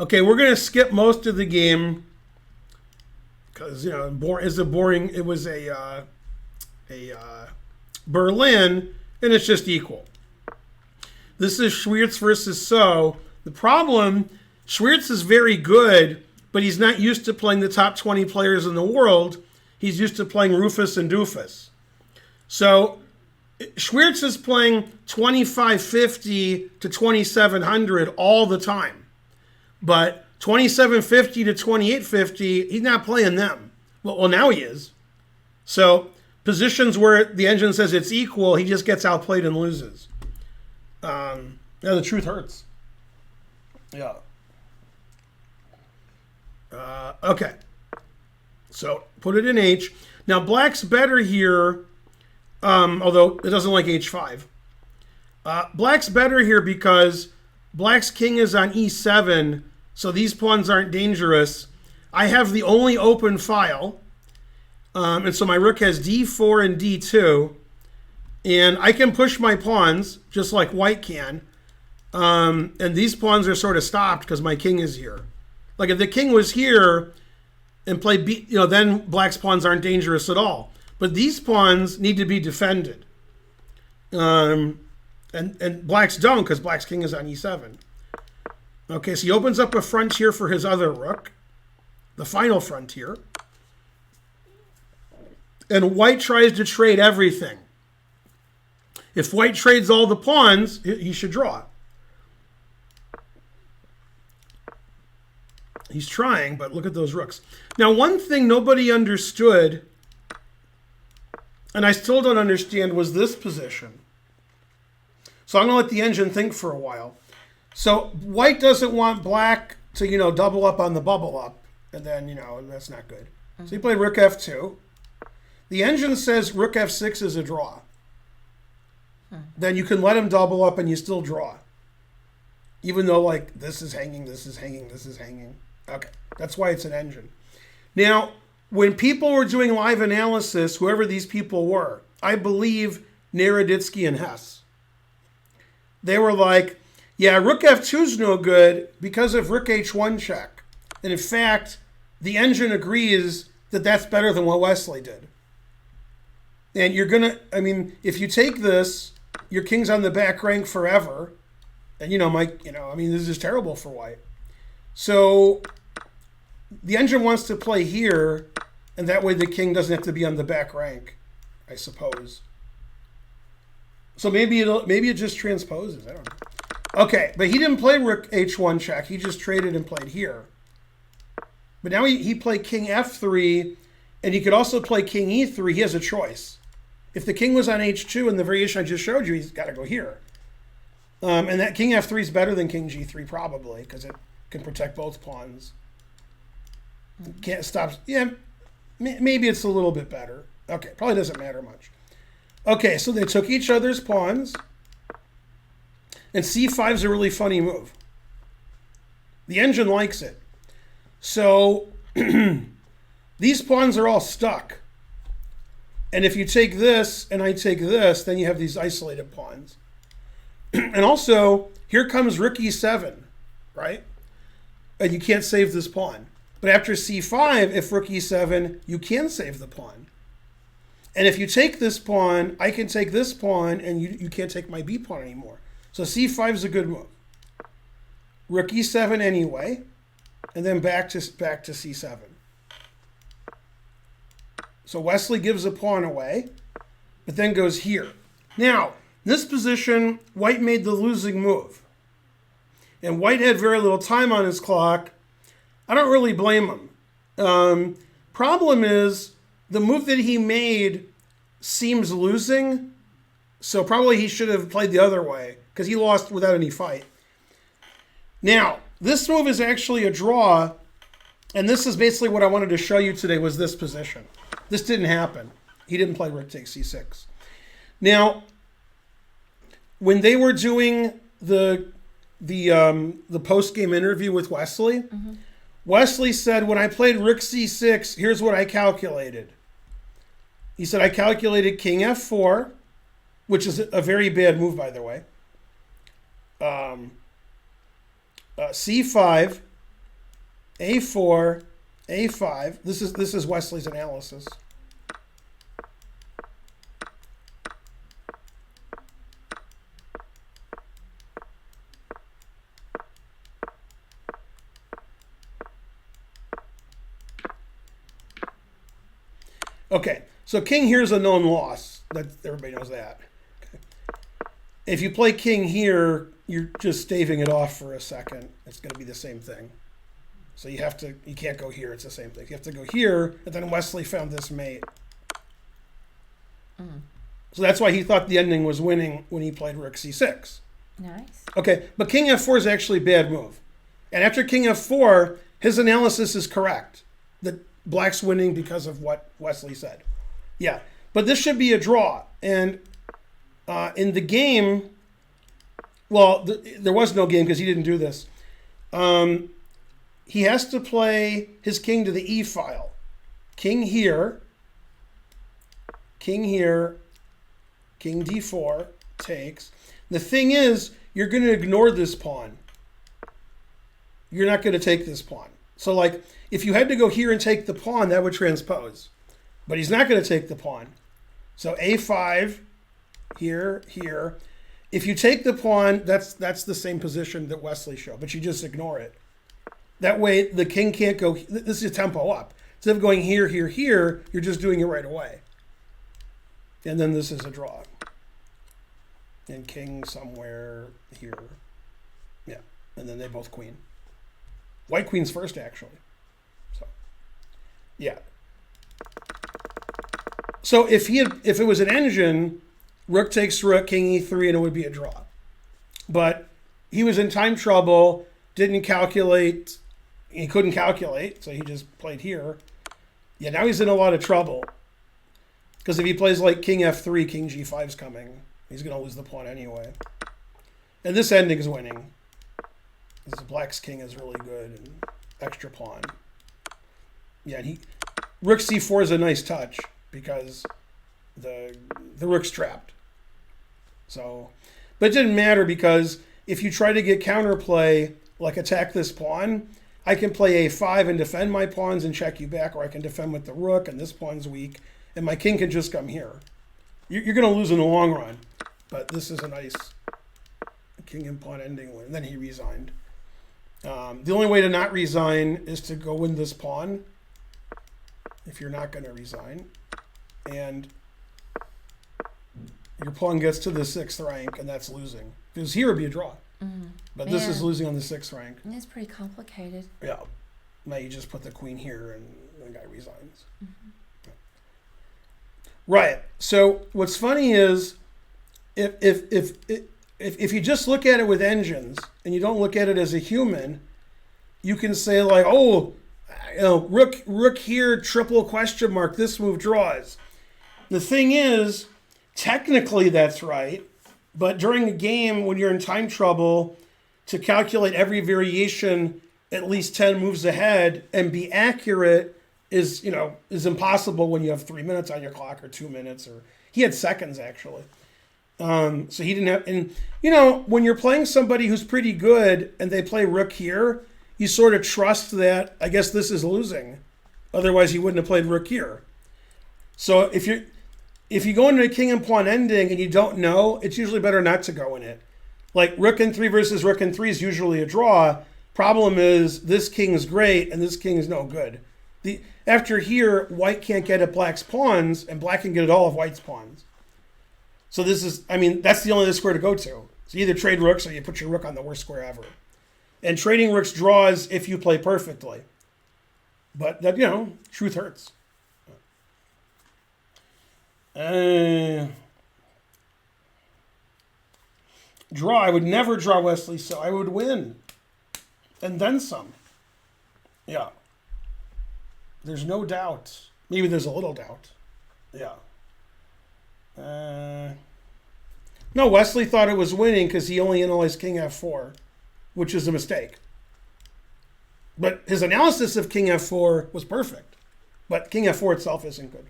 Okay, we're going to skip most of the game because, boring. It was a Berlin, and it's just equal. This is Świercz versus So. The problem, Świercz is very good, but he's not used to playing the top 20 players in the world. He's used to playing Rufus and Doofus. So Świercz is playing 2550 to 2700 all the time. But 2750 to 2850, he's not playing them. Well, now he is. So positions where the engine says it's equal, he just gets outplayed and loses. The truth hurts. Yeah. Okay. So put it in H. Now black's better here, although it doesn't like H5. Black's better here because black's king is on E7, so these pawns aren't dangerous. I have the only open file, and so my rook has D4 and D2, and I can push my pawns just like white can, and these pawns are sort of stopped because my king is here. Like if the king was here and played B, then black's pawns aren't dangerous at all. But these pawns need to be defended, and black's don't because black's king is on E7. Okay, so he opens up a frontier for his other rook, the final frontier. And white tries to trade everything. If white trades all the pawns, he should draw. He's trying, but look at those rooks. Now, one thing nobody understood, and I still don't understand, was this position. So I'm going to let the engine think for a while. So white doesn't want black to, double up on the bubble up. And then, that's not good. So he played rook F2. The engine says rook F6 is a draw. Then you can let him double up and you still draw. Even though, this is hanging, this is hanging, this is hanging. Okay, that's why it's an engine. Now, when people were doing live analysis, whoever these people were, I believe Naroditsky and Hess, they were like, yeah, rook F2 is no good because of rook H1 check. And in fact, the engine agrees that that's better than what Wesley did. And you're going to, if you take this, your king's on the back rank forever. And, this is terrible for white. So the engine wants to play here, and that way the king doesn't have to be on the back rank, I suppose. So maybe it just transposes. I don't know. Okay, but he didn't play rook H1 check. He just traded and played here. But now he played king F3, and he could also play king E3. He has a choice. If the king was on H2 in the variation I just showed you, he's got to go here. And that king F3 is better than king G3 probably because it can protect both pawns. Can't stop. Yeah, maybe it's a little bit better. Okay, probably doesn't matter much. Okay, so they took each other's pawns. And C5 is a really funny move. The engine likes it. So these pawns are all stuck. And if you take this and I take this, then you have these isolated pawns. And also, here comes rook E7, right? And you can't save this pawn. But after C5, if rook E7, you can save the pawn. And if you take this pawn, I can take this pawn, and you can't take my B pawn anymore. So C5 is a good move. Rook E7 anyway, and then back to C7. So Wesley gives a pawn away, but then goes here. Now, this position, white made the losing move. And white had very little time on his clock. I don't really blame him. Problem is, the move that he made seems losing, so probably he should have played the other way, because he lost without any fight. Now, this move is actually a draw, and this is basically what I wanted to show you today was this position. This didn't happen. He didn't play rook takes C6. Now, when they were doing the post-game interview with Wesley, Wesley said, when I played rook C6, here's what I calculated. He said, I calculated king F4, which is a very bad move, by the way. C5, a4, a5. This is Wesley's analysis. Okay, so king here is a known loss. That everybody knows that. Okay. If you play king here, you're just staving it off for a second. It's going to be the same thing. So you can't go here. It's the same thing. You have to go here, and then Wesley found this mate. So that's why he thought the ending was winning when he played rook c6. Nice. Okay, but king f4 is actually a bad move. And after king f4, his analysis is correct. That black's winning because of what Wesley said. Yeah, but this should be a draw. And in the game, well, there was no game because he didn't do this. He has to play his king to the e file. King here, king d4 takes. The thing is, you're going to ignore this pawn. You're not going to take this pawn. So like, if you had to go here and take the pawn, that would transpose. But he's not going to take the pawn. So a5, here, here. If you take the pawn, that's the same position that Wesley showed, but you just ignore it. That way, the king can't go. This is tempo up. Instead of going here, here, here, you're just doing it right away. And then this is a draw. And king somewhere here. Yeah, and then they both queen. White queen's first, actually. So, yeah. So if it was an engine, rook takes rook, king e3, and it would be a draw. But he was in time trouble, didn't calculate. He couldn't calculate, so he just played here. Yeah, now he's in a lot of trouble. Because if he plays like king f3, king g5's coming. He's going to lose the pawn anyway. And this ending is winning. This black's king is really good. And extra pawn. Yeah, and rook c4 is a nice touch because the rook's trapped. So, but it didn't matter because if you try to get counterplay, like attack this pawn, I can play a5 and defend my pawns and check you back, or I can defend with the rook and this pawn's weak, and my king can just come here. You're going to lose in the long run, but this is a nice king and pawn ending win. And then he resigned. The only way to not resign is to go win this pawn if you're not going to resign. And your pawn gets to the 6th rank, and that's losing. Because here would be a draw. Mm-hmm. But this is losing on the 6th rank. And it's pretty complicated. Yeah. Now you just put the queen here, and the guy resigns. Mm-hmm. Right. So what's funny is if you just look at it with engines and you don't look at it as a human, you can say like, oh, rook here, triple question mark, this move draws. The thing is, technically that's right, but during a game when you're in time trouble, to calculate every variation at least 10 moves ahead and be accurate is impossible when you have 3 minutes on your clock or 2 minutes, or he had seconds actually. So he didn't have, and when you're playing somebody who's pretty good and they play rook here, you sort of trust that, I guess this is losing. Otherwise he wouldn't have played rook here. So if you go into a king and pawn ending and you don't know, it's usually better not to go in it. Like rook and 3 versus rook and 3 is usually a draw. Problem is this king's great and this king is no good. After here, white can't get at black's pawns, and black can get at all of white's pawns. So that's the only other square to go to. So you either trade rooks or you put your rook on the worst square ever. And trading rooks draws if you play perfectly. But that, truth hurts. Draw, I would never draw Wesley, so I would win. And then some. Yeah. There's no doubt. Maybe there's a little doubt. Yeah. No, Wesley thought it was winning because he only analyzed king f4, which is a mistake. But his analysis of king f4 was perfect. But king f4 itself isn't good.